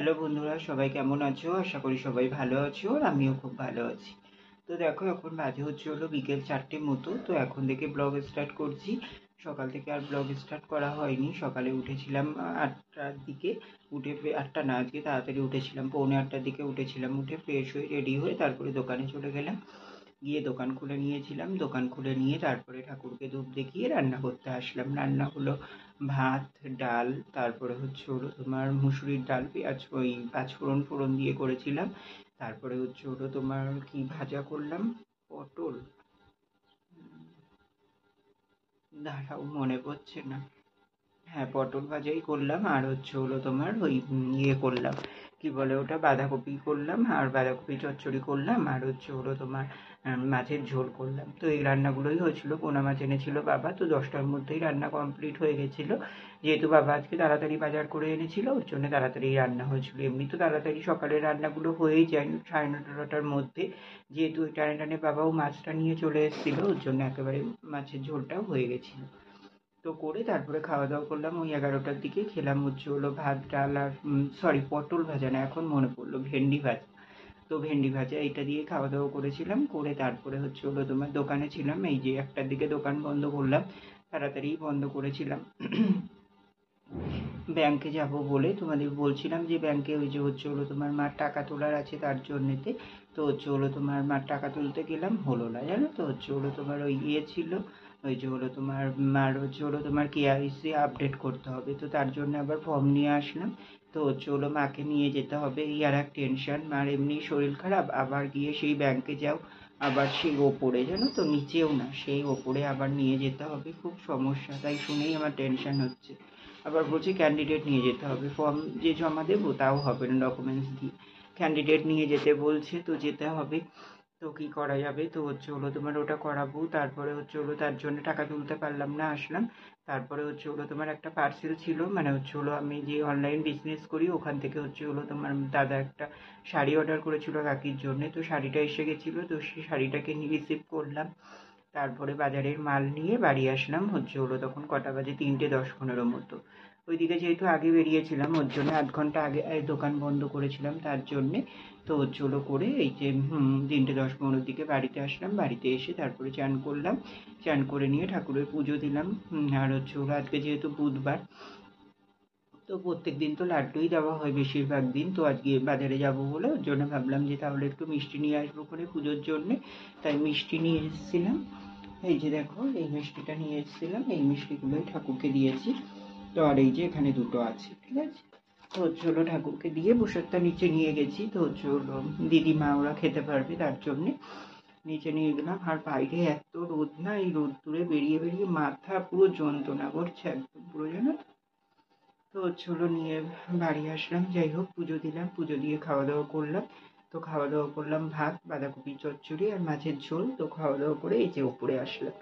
Hello বন্ধুরা, সবাই কেমন আছো? আশা করি সবাই ভালো আছো আর আমিও খুব ভালো আছি। তো দেখো, এখন বাজে হচ্ছে হলো বিকেল 4টের মতো। তো এখন থেকে ব্লগ স্টার্ট করছি। সকাল থেকে আর ব্লগ স্টার্ট করা হয়নি। সকালে উঠেছিলাম 8টার দিকে। উঠে 8টা না, আজকে তাড়াতাড়ি উঠেছিলাম, পৌনে 8টার দিকে উঠেছিলাম। উঠে ফ্রেশ হয়ে রেডি হয়ে তারপরে দোকানে চলে গেলাম। গিয়ে দোকান খুলে নিয়েছিলাম। দোকান খুলে নিয়ে তারপরে ঠাকুরকে ধূপ দেখিয়ে রান্না করতে আসলাম। রান্না হলো ভাত, ডাল, তারপরে হচ্ছে হলো তোমার মুসুরির ডাল, পাঁচফোড়ন ফোড়ন দিয়ে করেছিলাম। তারপরে হচ্ছে হলো তোমার কি ভাজা করলাম, পটল, দাঁড়াও মনে পড়ছে না। হ্যাঁ, পটল ভাজাই করলাম। আর হচ্ছে হলো তোমার ওই ইয়ে করলাম, কি বলে ওটা, বাঁধাকপি করলাম আর বাঁধাকপি চচ্চড়ি করলাম। আর হচ্ছে হলো তোমার মাছের ঝোল করলাম। তো এই রান্নাগুলোই হয়েছিল। পোনা মাছ এনেছিল বাবা, তো 10টার মধ্যেই রান্না কমপ্লিট হয়ে গেছিলো। যেহেতু বাবা আজকে তাড়াতাড়ি বাজার করে এনেছিল, ওর জন্য তাড়াতাড়ি রান্না হয়েছিল। এমনি তো তাড়াতাড়ি সকালের রান্নাগুলো হয়েই যায় 9:30-10টার মধ্যে। যেহেতু ওই টানে টানে বাবাও মাছটা নিয়ে চলে এসেছিলো, ওর জন্য একেবারে মাছের ঝোলটাও হয়ে গেছিলো। তো করে তারপরে খাওয়া দাওয়া করলাম ওই 11টার দিকে। খেলাম হচ্ছে হলো ভাত, ডাল আর সরি, পটল ভাজা না, এখন মনে পড়লো, ভেন্ডি ভাজা। তো ভেন্ডি ভাজা এইটা দিয়ে খাওয়া দাওয়া করেছিলাম। করে তারপরে হচ্ছে হলো তোমার দোকানে ছিলাম। এই যে 1টার দিকে দোকান বন্ধ করলাম, তাড়াতাড়ি বন্ধ করেছিলাম। ব্যাংকে যাব বলে তোমাদের বলছিলাম যে ব্যাংকে ওই যে হচ্ছে হলো তোমার মার টাকা তোলার আছে, তার জন্যেতে। তো হচ্ছে হলো তোমার মার টাকা তুলতে গেলাম, হলো না, জানো তো। হচ্ছে হলো তোমার ওই ইয়ে ছিল, ওই যে হলো তোমার মার হচ্ছে হলো তোমার কেওয়াইসি আপডেট করতে হবে, তো তার জন্য আবার ফর্ম নিয়ে আসলাম। তো হচ্ছে হলো মাকে নিয়ে যেতে হবে, এই আর এক টেনশন। মার এমনি শরীর খারাপ, আবার গিয়ে সেই ব্যাংকে যাও, আবার সেই ওপরে, জানো তো, নিচেও না, সেই ওপরে আবার নিয়ে যেতে হবে, খুব সমস্যা। তাই শুনেই আমার টেনশন হচ্ছে। আবার বলছে ক্যান্ডিডেট নিয়ে যেতে হবে, ফর্ম যে জমা দেবো তাও হবে না ডকুমেন্টস দিয়ে, ক্যান্ডিডেট নিয়ে যেতে বলছে, তো যেতে হবে। তো কি করা যাবে, তো হচ্ছে হলো তোমার ওটা করাবো। তারপরে হচ্ছে হলো তার জন্য টাকা তুলতে পারলাম না, আসলাম। তারপরে হচ্ছে হলো তোমার একটা পার্সেল ছিল, মানে হচ্ছে হলো আমি যে অনলাইন বিজনেস করি ওখান থেকে হচ্ছে হলো তোমার দাদা একটা শাড়ি অর্ডার করেছিল কাকির জন্য, তো শাড়িটা এসে গেছিলো, তো সেই শাড়িটাকে রিসিভ করলাম। তারপরে বাজারের মাল নিয়ে বাড়ি আসলাম। হচ্ছে হলো তখন কটা বাজে, 3:10-15 মতো। ওইদিকে যেহেতু আগে বেরিয়েছিলাম, ওর জন্য 1 ঘন্টা আগে দোকান বন্ধ করেছিলাম, তার জন্যে। তো হচ্ছে হলো করে এই যে 3:10-15 দিকে বাড়িতে আসলাম। বাড়িতে এসে তারপরে চান করলাম। চান করে নিয়ে ঠাকুরের পুজো দিলাম। আর হচ্ছে হলো আজকে যেহেতু বুধবার, তো প্রত্যেক দিন তো লাড্ডুই দেওয়া হয় বেশিরভাগ দিন। তো আজকে বাজারে যাব বলে ওর জন্য ভাবলাম যে তাহলে একটু মিষ্টি নিয়ে আসবো করে পুজোর জন্যে। তাই মিষ্টি নিয়ে এসেছিলাম। এই যে দেখো, এই মিষ্টিটা নিয়ে এসেছিলাম, এই মিষ্টিগুলোই ঠাকুরকে দিয়েছি। তো আর এই যে এখানে দুটো আছে, ঠিক আছে। তো হচ্ছে হলো ঠাকুরকে দিয়ে প্রসাদটা নিচে নিয়ে গেছি। তো হচ্ছে হলো দিদিমা ওরা খেতে পারবে, তার জন্যে নিচে নিয়ে গেলাম। আর বাইরে এত রোদ না, এই রোদ্দুরে বেরিয়ে বেরিয়ে মাথা পুরো যন্ত্রণা করছে একদম পুরো, জানো তো। তো হচ্ছে হলো নিয়ে বাড়ি আসলাম। যাই হোক, পুজো দিলাম, পুজো দিয়ে খাওয়া দাওয়া করলাম। তো খাওয়া দাওয়া করলাম ভাত, বাঁধাকপি চচ্চড়ি আর মাছের ঝোল। তো খাওয়া দাওয়া করে এই যে উপরে আসলাম।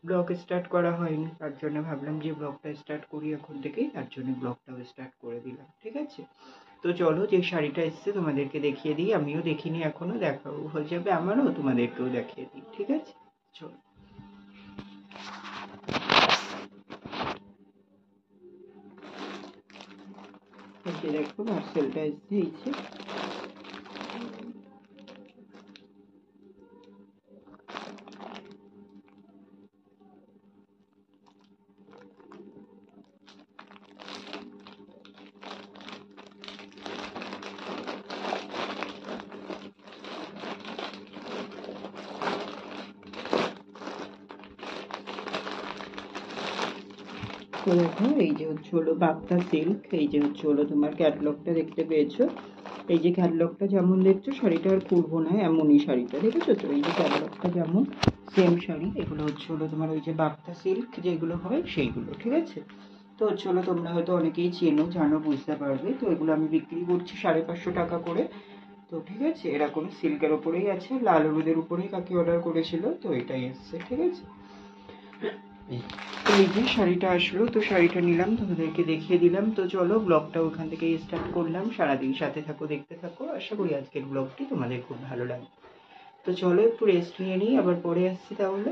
ব্লগ স্টার্ট করা হয়নি, তার জন্য ভাবলাম যে ব্লগটা স্টার্ট করি এখন থেকেই, তার জন্য ব্লগটাও স্টার্ট করে দিলাম, ঠিক আছে। তো চলো, যে শাড়িটা এসছে তোমাদেরকে দেখিয়ে দিই, আমিও দেখিনি এখনো, দেখা হয়ে যাবে আমারও, তোমাদেরকেও দেখিয়ে দিই, ঠিক আছে। চলো, এই যে দেখো পার্সেলটা এসছে, এই যে। তো দেখো, এই যে হচ্ছে হলো বাপ্তা সিল্ক, এই যে হচ্ছে হলো তোমার ক্যাটলগটা দেখতে পেয়েছো। এই যে ক্যাটলগটা যেমন দেখছো, শাড়িটা আর খুলবো না, এমনই শাড়িটা দেখেছো তো। এই যে ক্যাটলগটা যেমন, সেম শাড়ি। এগুলো হচ্ছে হলো তোমার ওই যে বাপ্তা সিল্ক যেগুলো হয় সেইগুলো, ঠিক আছে। তো হচ্ছে হলো তোমরা হয়তো অনেকেই চেনো, জানো, বুঝতে পারবে। তো এগুলো আমি বিক্রি করছি 550 টাকা করে। তো ঠিক আছে, এরকম সিল্কের ওপরেই আছে, লাল হলুদের উপরেই কাকি অর্ডার করেছিল, তো এটাই এসছে, ঠিক আছে। তো এই যে শাড়িটা আসলো, তো শাড়িটা নিলাম, তোমাদেরকে দেখিয়ে দিলাম। তো চলো, ব্লগটা ওখান থেকে স্টার্ট করলাম। সারাদিন সাথে থাকো, দেখতে থাকো। আশা করি আজকের ব্লগটি তোমাদের খুব ভালো লাগবে। তো চলো একটু রেস্ট নিয়ে নিই, আবার পরে আসছি তাহলে।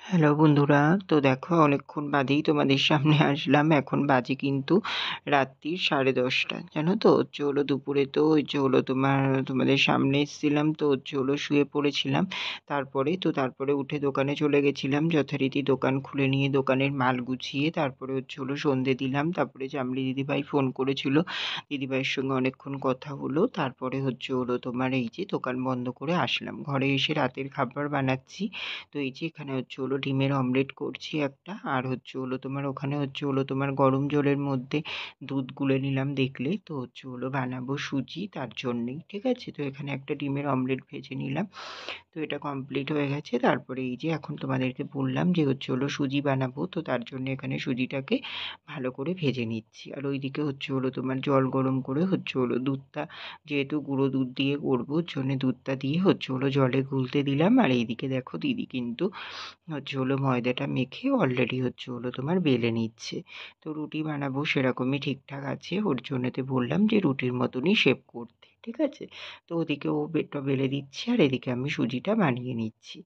হ্যালো বন্ধুরা, তো দেখো অনেকক্ষণ বাদেই তোমাদের সামনে আসলাম। এখন বাজে কিন্তু রাত্রির 10:30, জানো তো। হচ্ছে হলো দুপুরে তো হচ্ছে হলো তোমাদের সামনে এসেছিলাম, তো হচ্ছে হলো শুয়ে পড়েছিলাম। তারপরে উঠে দোকানে চলে গেছিলাম, যথারীতি দোকান খুলে নিয়ে দোকানের মাল গুছিয়ে তারপরে হচ্ছে হলো সন্ধে দিলাম। তারপরে চামলি দিদিভাই ফোন করেছিল, দিদিভাইয়ের সঙ্গে অনেকক্ষণ কথা হলো। তারপরে হচ্ছে হলো এই যে দোকান বন্ধ করে আসলাম, ঘরে এসে রাতের খাবার বানাচ্ছি। তো এই যে এখানে হচ্ছে হলো ডিমের অমলেট করছি একটা, আর হচ্ছে হলো ওখানে হচ্ছে হলো গরম জলের মধ্যে দুধ গুলে নিলাম দেখলে। তো হচ্ছে হলো বানাবো সুজি, তার জন্যেই। ঠিক আছে, তো এখানে একটা ডিমের অমলেট ভেজে নিলাম। তো এটা কমপ্লিট হয়ে গেছে। তারপরে এই যে এখন তোমাদেরকে বললাম যে হচ্ছে হলো সুজি বানাবো, তো তার জন্য এখানে সুজিটাকে ভালো করে ভেজে নিচ্ছি। আর ওইদিকে হচ্ছে হলো জল গরম করে হচ্ছে হলো দুধটা, যেহেতু গুঁড়ো দুধ দিয়ে করবো ওর জন্যে দুধটা দিয়ে হচ্ছে হলো জলে গুলতে দিলাম। আর এইদিকে দেখো দিদি কিন্তু হচ্ছে হলো ময়দাটা মেখে অলরেডি হচ্ছে হলো বেলে নিচ্ছে। তো রুটি বানাবো সেরকমই ঠিকঠাক আছে, ওর জন্যতে বললাম যে রুটির মতনই শেপ করতে। ঠিক আছে, তো ওদিকে ও বেটটা বেলে দিচ্ছে আর এদিকে আমি সুজিটা বানিয়ে নিচ্ছি।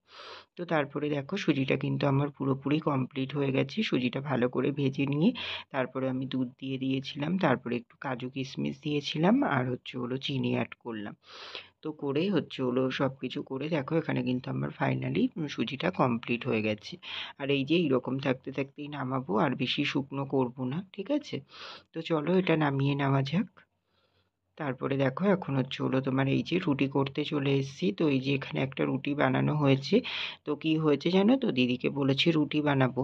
তো তারপরে দেখো সুজিটা কিন্তু আমার পুরোপুরি কমপ্লিট হয়ে গেছে। সুজিটা ভালো করে ভেজে নিয়ে তারপরে আমি দুধ দিয়ে দিয়েছিলাম, তারপরে একটু কাজু কিশমিশ দিয়েছিলাম, আর হচ্ছে হলো চিনি অ্যাড করলাম। তো করে হচ্ছে হলো সব কিছু করে দেখো এখানে কিন্তু আমার ফাইনালি সুজিটা কমপ্লিট হয়ে গেছে। আর এই যে এইরকম থাকতে থাকতেই নামাবো, আর বেশি শুকনো করবো না। ঠিক আছে, তো চলো এটা নামিয়ে নেওয়া যাক। তারপরে দেখো এখন হচ্ছে হলো এই যে রুটি করতে চলে এসেছি। তো এই যে এখানে একটা রুটি বানানো হয়েছে। তো কি হয়েছে জানো তো, দিদিকে বলেছি রুটি বানাবো,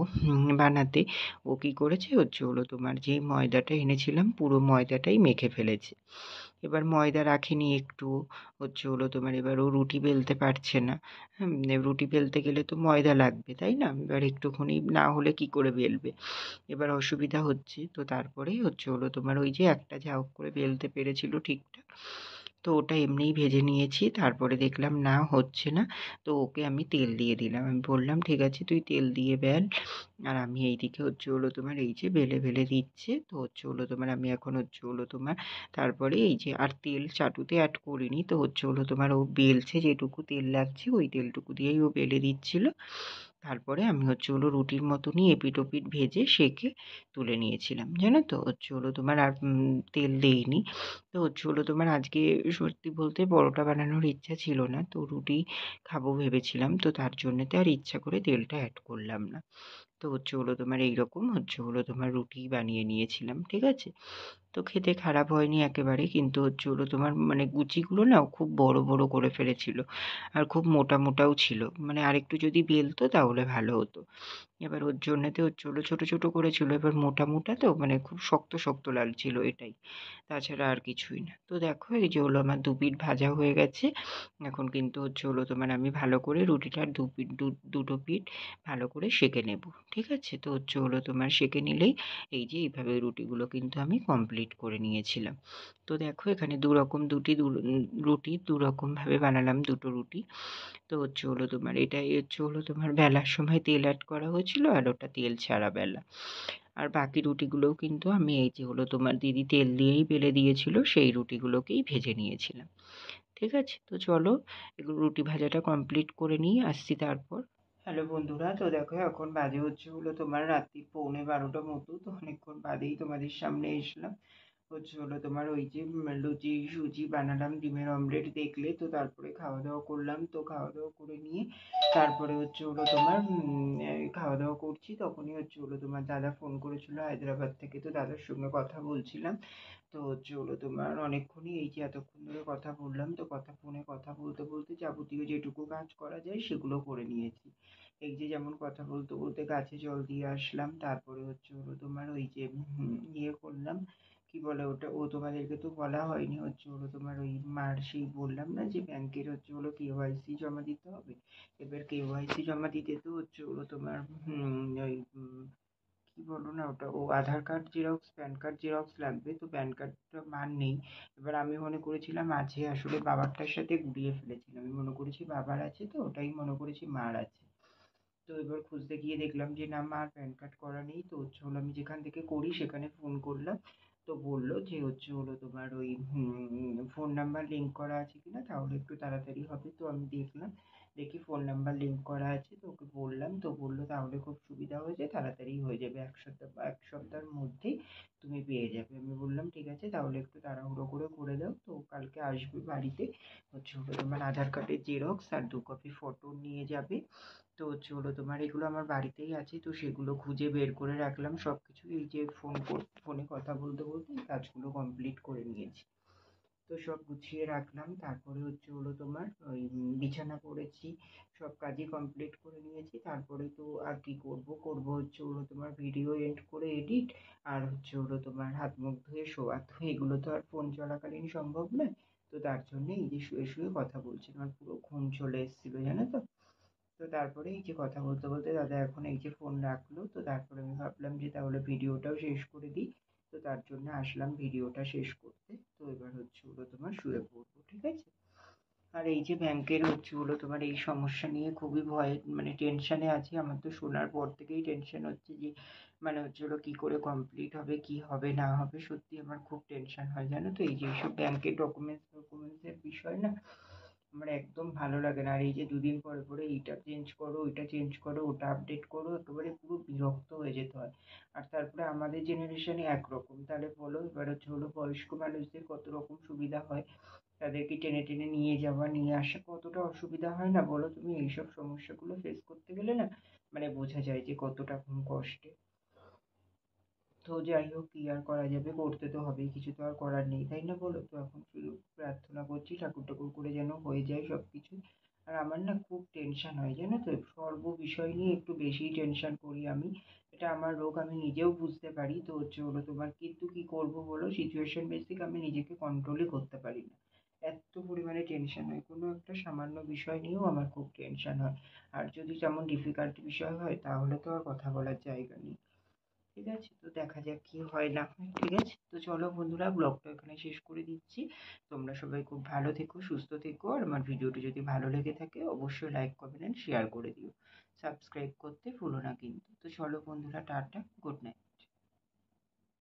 বানাতে। ও কি করেছে হচ্ছে হলো যে ময়দাটা এনেছিলাম পুরো ময়দাটাই মেখে ফেলেছে। এবার ময়দা রাখেনি একটু, হচ্ছে হলো এবার ও রুটি বেলতে পারছে না। রুটি বেলতে গেলে তো ময়দা লাগবে, তাই না? এবার একটুখানি না হলে কি করে বেলবে, এবার অসুবিধা হচ্ছে। তো তারপরেই হচ্ছে হলো ওই যে একটা যা হোক করে বেলতে পেরেছিল ঠিকঠাক, তো ওটা এমনিই ভেজে নিয়েছি। তারপরে দেখলাম না হচ্ছে না, তো ওকে আমি তেল দিয়ে দিলাম। আমি বললাম ঠিক আছে তুই তেল দিয়ে বেল, আর আমি এইদিকে হচ্ছে হলো এই যে বেলে বেলে দিচ্ছে। তো হচ্ছে হলো আমি এখন হচ্ছে হলো তারপরে এই যে আর তেল চাটুতে অ্যাড করিনি, তো হচ্ছে হলো ও বেলছে যেটুকু তেল লাগছে ওই তেলটুকু দিয়েই ও বেলে দিচ্ছিল। তারপরে আমি হচ্ছে হলো রুটির মতনই এপিঠ ওপিঠ ভেজে সেঁকে তুলে নিয়েছিলাম, জানো তো। হচ্ছে হলো আর তেল দেইনি। তো হচ্ছে হলো আজকে সত্যি বলতে পরোটা বানানোর ইচ্ছা ছিল না, তো রুটি খাবো ভেবেছিলাম, তো তার জন্যেতে আর ইচ্ছা করে তেলটা অ্যাড করলাম না। তো হচ্ছে হলো এইরকম হচ্ছে হলো রুটি বানিয়ে নিয়েছিলাম। ঠিক আছে, তো খেতে খারাপ হয়নি একেবারে, কিন্তু হচ্ছে হলো গুচিগুলো না ও খুব বড় বড় করে ফেলেছিল, আর খুব মোটা মোটাও ছিল। আরেকটু যদি বেলতো তাহলে ভালো হতো। এবার ওর জন্যেতে হচ্ছে হলো ছোটো ছোটো করেছিল, এবার মোটা মোটা তো খুব শক্ত শক্ত লাগছিল এটাই, তাছাড়া আর কিছুই না। তো দেখো এই যে হলো আমার দুপিঠ ভাজা হয়ে গেছে। এখন কিন্তু হচ্ছে হলো আমি ভালো করে রুটিটার দুটো পিঠ ভালো করে সেঁকে নেব। ঠিক আছে, তো হচ্ছে হলো সেঁকে নিলেই এই যে এইভাবে রুটিগুলো কিন্তু আমি কমপ্লিট করে নিয়েছিলাম। তো দেখো এখানে রুটি দুরকমভাবে বানালাম, দুটো রুটি। তো হচ্ছে হলো এটাই হচ্ছে হলো বেলার সময় তেল অ্যাড করা হয়েছিল, আর ওটা তেল ছাড়া বেলা। আর বাকি রুটিগুলোও কিন্তু আমি এই যে হলো দিদি তেল দিয়েই বেলে দিয়েছিল সেই রুটিগুলোকেই ভেজে নিয়েছিলাম। ঠিক আছে, তো চলো এগুলো রুটি ভাজাটা কমপ্লিট করে নিই, আসছি তারপর। হ্যালো বন্ধুরা, তো দেখো এখন বাজে হচ্ছে হলো রাত্রি 11:45 মতো। তো অনেকক্ষণ বাদেই তোমাদের সামনে এসলাম। হচ্ছে হলো ওই যে লুচি সুজি বানালাম, ডিমের অমলেট দেখলে। তো তারপরে খাওয়া দাওয়া করলাম, তো খাওয়া দাওয়া করে নিয়ে তারপরে হচ্ছে হলো খাওয়া দাওয়া করছি, তখনই হচ্ছে হলো দাদা ফোন করেছিল হায়দ্রাবাদ থেকে। তো দাদার সঙ্গে কথা বলছিলাম। তো হচ্ছে হলো অনেকক্ষণই এই যে এতক্ষণ ধরে কথা বললাম, তো ফোনে কথা বলতে বলতে যাবতীয় যেটুকু কাজ করা যায় সেগুলো করে নিয়েছি। এই যে যেমন কথা বলতে বলতে গাছে জল দিয়ে আসলাম, তারপরে হচ্ছে হলো ওই যে ইয়ে করলাম, কি বলে ওটা, ও তোমাদেরকে তো বলা হয়নি, হচ্ছে হলো ওই মার সেই বললাম না যে ব্যাংকের হচ্ছে হলো কেওয়াইসি জমা দিতে হবে। এবার কেওয়াইসি জমা দিতে তো হচ্ছে হলো ওই কি বলো না ওটা, ও Aadhaar card xerox PAN card xerox লাগবে। তো প্যান কার্ডটা মার নেই। এবার আমি মনে করেছিলাম আছে, আসলে বাবারটার সাথে গুলিয়ে ফেলেছিলাম। আমি মনে করেছি বাবার আছে, তো ওটাই মনে করেছি মার আছে। তো এবার খুঁজতে গিয়ে দেখলাম যে না, মার প্যান কার্ড করা নেই। তো হচ্ছে হলো আমি যেখান থেকে করি সেখানে ফোন করলাম। তো বললো যে হচ্ছে হলো ওই ফোন নাম্বার লিঙ্ক করা আছে কিনা, তাহলে একটু তাড়াতাড়ি হবে। তো আমি দেখলাম দেখি ফোন নাম্বার লিঙ্ক করা আছে, তো ওকে বললাম, তো বললো তাহলে খুব সুবিধা হয়েছে, তাড়াতাড়ি হয়ে যাবে, এক সপ্তাহের মধ্যেই তুমি পেয়ে যাবে। আমি বললাম ঠিক আছে, তাহলে একটু তাড়াহুড়ো করে দাও। তো কালকে আসবে বাড়িতে, তোমার আধার কার্ডের জেরক্স আর 2 কপি ফটো নিয়ে যাবে। তো তোমার এগুলো আমার বাড়িতেই আছে, তো সেগুলো খুঁজে বের করে রাখলাম সব কিছু। এই যে ফোনে কথা বলতে বলতে এই কাজগুলো কমপ্লিট করে নিয়েছি। তো সব গুছিয়ে রাখলাম, তারপরে তোমার ওই বিছানা করেছি, সব কাজই কমপ্লিট করে নিয়েছি। তারপরে তো আর কি করব তোমার ভিডিও এন্ড করে এডিট, আর তোমার হাত মুখ ধুয়ে শোয়া। তো এগুলো তো আর ফোন চলাকালীন সম্ভব নয়। তো তার জন্য এই যে শুয়ে শুয়ে কথা বলছি, আমার পুরো ঘুম চলে এসেছিল, জানো তো। তো তারপরে এই যে কথা বলতে বলতে দাদা এখন এই যে ফোন রাখলো, তো তারপরে আমি ভাবলাম যে তাহলে ভিডিওটাও শেষ করে দিই। তো তার জন্য আসলাম ভিডিওটা শেষ করতে। তো এবার তোমার শুয়ে পড়বো, ঠিক আছে। আর এই যে ব্যাংকের তোমার এই সমস্যা নিয়ে খুবই ভয়ে মানে টেনশনে আছি। আমার তো শোনার পর থেকেই টেনশন হচ্ছে যে মানে কি করে কমপ্লিট হবে, কি হবে না হবে। সত্যি আমার খুব টেনশন হয়, জানো তো। এই যে এইসব ব্যাংকের ডকুমেন্টসের বিষয় না, আমার একদম ভালো লাগে না। আর এই যে দুদিন পরে পরে এইটা চেঞ্জ করো, ওইটা চেঞ্জ করো, ওটা আপডেট করো, একেবারে পুরো বিরক্ত হয়ে যেতে হয়। আর তারপরে আমাদের জেনারেশনে একরকম, তাহলে বলো এবার বয়স্ক মানুষদের কত রকম সুবিধা হয়। তাদেরকে টেনে টেনে নিয়ে যাওয়া নিয়ে আসা কতটা অসুবিধা হয় না বলো তুমি। এইসব সমস্যাগুলো ফেস করতে গেলে না মানে বোঝা যায় যে কতটা কষ্টে। তো যাই হোক, কি আর করা যাবে, করতে তো হবেই, কিছু তো আর করার নেই, তাই না বলো। তো এখন শুধু প্রার্থনা করছি ঠাকুর ঠাকুর করে যেন হয়ে যায় সব কিছু। আর আমার না খুব টেনশন হয়, জানো তো, সর্ব বিষয় নিয়ে একটু বেশিই টেনশন করি আমি। এটা আমার রোগ, আমি নিজেও বুঝতে পারি। তো তোমার কিন্তু কি করব বলো, সিচুয়েশন বেসিক, আমি নিজেকে কন্ট্রোলই করতে পারি না। এত পরিমাণে টেনশন হয়, কোনো একটা সামান্য বিষয় নিয়েও আমার খুব টেনশন হয়। আর যদি তেমন ডিফিকাল্ট বিষয় হয় তাহলে তো আর কথা বলার জায়গা নেই। ঠিক আছে, তো দেখা যাক কি হয় না হয়, ঠিক আছে। তো চলো বন্ধুরা, ব্লগটা এখানে শেষ করে দিচ্ছি। তোমরা সবাই খুব ভালো থেকো, সুস্থ থেকো। আর আমার ভিডিওটি যদি ভালো লেগে থাকে অবশ্যই লাইক কমেন্ট শেয়ার করে দিও। সাবস্ক্রাইব করতে ভুলো না কিন্তু। তো চলো বন্ধুরা, টাটা, গুড নাইট।